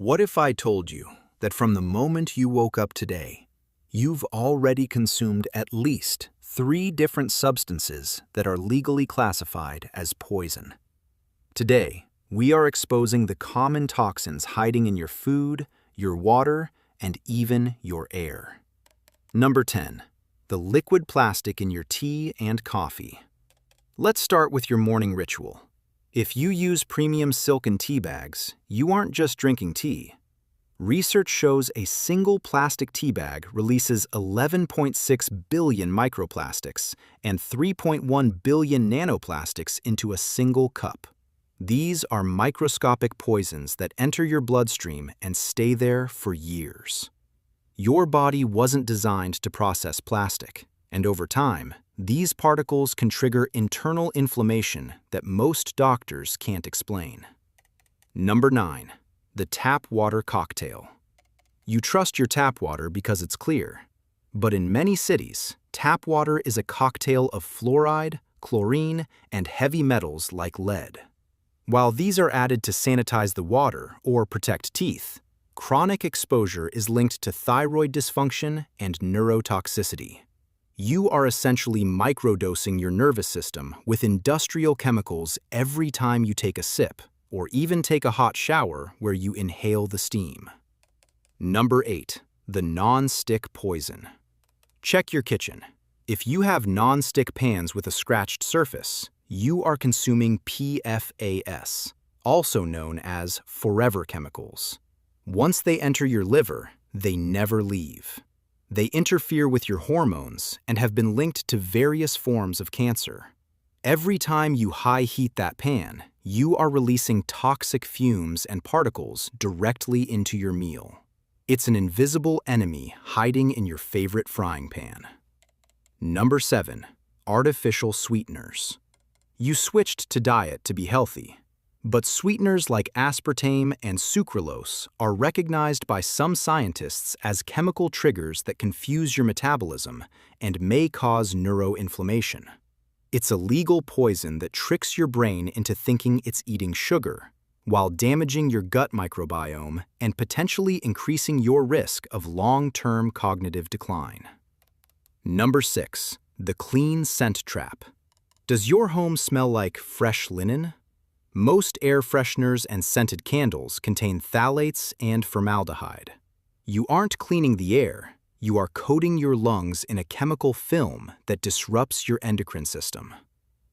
What if I told you that from the moment you woke up today, you've already consumed at least 3 different substances that are legally classified as poison? Today, we are exposing the common toxins hiding in your food, your water, and even your air. Number 10. The liquid plastic in your tea and coffee. Let's start with your morning ritual. If you use premium silken tea bags, you aren't just drinking tea. Research shows a single plastic tea bag releases 11.6 billion microplastics and 3.1 billion nanoplastics into a single cup. These are microscopic poisons that enter your bloodstream and stay there for years. Your body wasn't designed to process plastic, and over time, these particles can trigger internal inflammation that most doctors can't explain. Number 9. The tap water cocktail. You trust your tap water because it's clear, but in many cities, tap water is a cocktail of fluoride, chlorine, and heavy metals like lead. While these are added to sanitize the water or protect teeth, chronic exposure is linked to thyroid dysfunction and neurotoxicity. You are essentially microdosing your nervous system with industrial chemicals every time you take a sip, or even take a hot shower where you inhale the steam. Number 8. The non-stick poison. Check your kitchen. If you have non-stick pans with a scratched surface, you are consuming PFAS, also known as forever chemicals. Once they enter your liver, they never leave. They interfere with your hormones and have been linked to various forms of cancer. Every time you high heat that pan, you are releasing toxic fumes and particles directly into your meal. It's an invisible enemy hiding in your favorite frying pan. Number 7. Artificial sweeteners. You switched to diet to be healthy, but sweeteners like aspartame and sucralose are recognized by some scientists as chemical triggers that confuse your metabolism and may cause neuroinflammation. It's a legal poison that tricks your brain into thinking it's eating sugar, while damaging your gut microbiome and potentially increasing your risk of long-term cognitive decline. Number 6. The clean scent trap. Does your home smell like fresh linen? Most air fresheners and scented candles contain phthalates and formaldehyde. You aren't cleaning the air, you are coating your lungs in a chemical film that disrupts your endocrine system.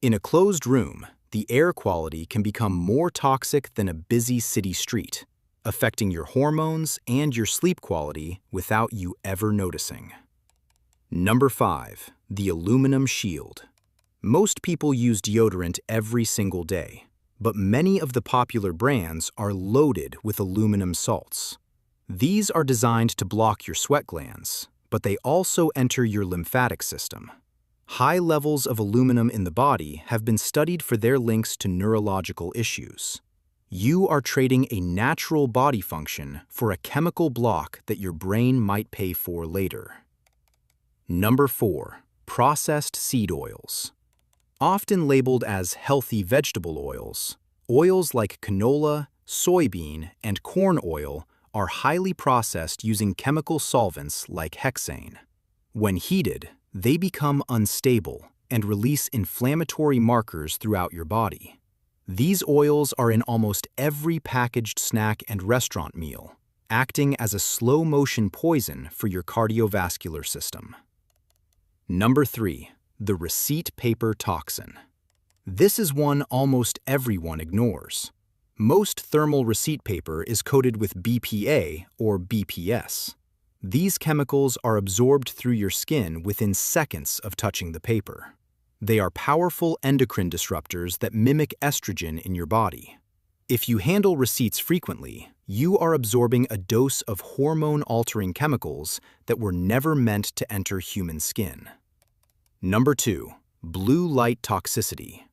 In a closed room, the air quality can become more toxic than a busy city street, affecting your hormones and your sleep quality without you ever noticing. Number 5. The aluminum shield. Most people use deodorant every single day, but many of the popular brands are loaded with aluminum salts. These are designed to block your sweat glands, but they also enter your lymphatic system. High levels of aluminum in the body have been studied for their links to neurological issues. You are trading a natural body function for a chemical block that your brain might pay for later. Number 4. Processed seed oils. Often labeled as healthy vegetable oils, oils like canola, soybean, and corn oil are highly processed using chemical solvents like hexane. When heated, they become unstable and release inflammatory markers throughout your body. These oils are in almost every packaged snack and restaurant meal, acting as a slow-motion poison for your cardiovascular system. Number 3. The receipt paper toxin. This is one almost everyone ignores. Most thermal receipt paper is coated with BPA or BPS. These chemicals are absorbed through your skin within seconds of touching the paper. They are powerful endocrine disruptors that mimic estrogen in your body. If you handle receipts frequently, you are absorbing a dose of hormone-altering chemicals that were never meant to enter human skin. Number 2. Blue light toxicity.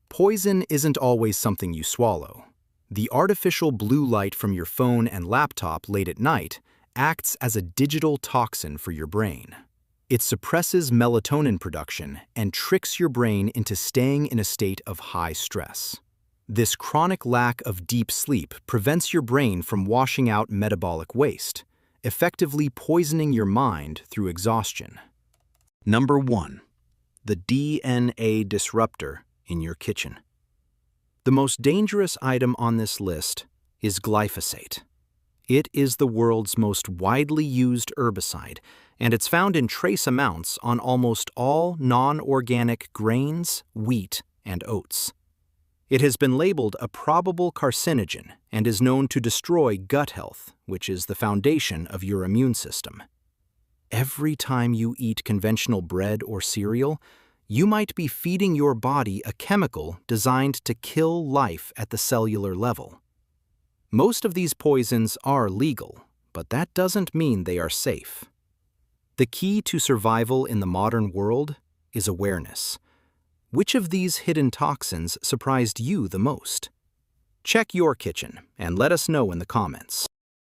Poison isn't always something you swallow. The artificial blue light from your phone and laptop late at night acts as a digital toxin for your brain. It suppresses melatonin production and tricks your brain into staying in a state of high stress. This chronic lack of deep sleep prevents your brain from washing out metabolic waste, effectively poisoning your mind through exhaustion. Number 1. The DNA Disruptor in your kitchen. The most dangerous item on this list is glyphosate. It is the world's most widely used herbicide, and it's found in trace amounts on almost all non-organic grains, wheat, and oats. It has been labeled a probable carcinogen and is known to destroy gut health, which is the foundation of your immune system. Every time you eat conventional bread or cereal, you might be feeding your body a chemical designed to kill life at the cellular level. Most of these poisons are legal, but that doesn't mean they are safe. The key to survival in the modern world is awareness. Which of these hidden toxins surprised you the most? Check your kitchen and let us know in the comments.